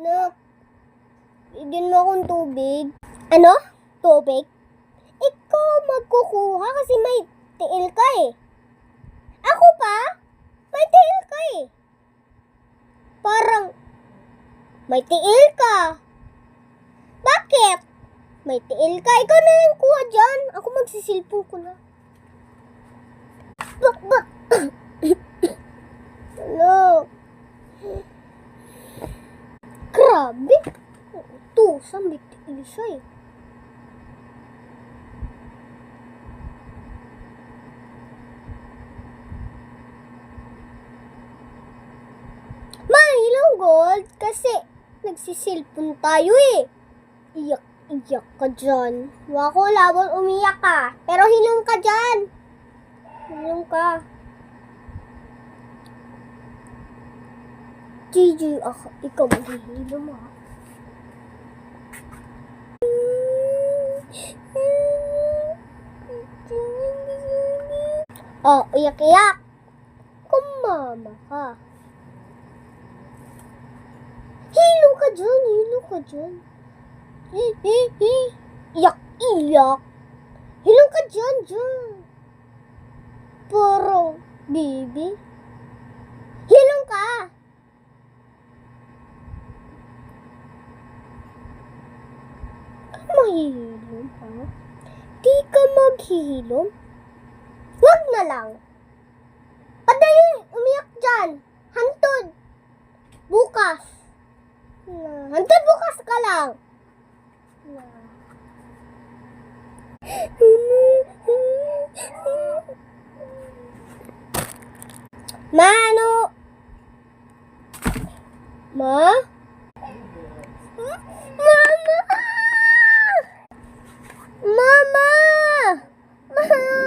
Nak, bigyan mo akong tubig. Ano? Tubig? Ikaw magkukuha kasi may tiil ka eh. Ako pa? May tiil ka eh. Parang may tiil ka. Bakit? May tiil ka. Ikaw na lang kuha dyan. Ako magsisilpong ko na. Ano? Grabe. Tusang may tiil siya eh. Hilong gold kasi nagsisilpon tayo eh. Iyak ka dyan. Wako labon umiyak ka. Pero hilong ka dyan. Hilong ka. Gigi, ikaw maghihilom ha. Oh, iyak-iyak. Kumama ka. Hilong ka dyan, hilong ka dyan. Iyak. Hilong ka dyan. Parang, baby. Hilong ka. Mahihilom ha? Di ka maghihilom? Wag na lang. Padali, umiyak dyan. Hantod. Bukas. Hantod bukas ka lang. Ma, ano? Ma? Mama! Mama!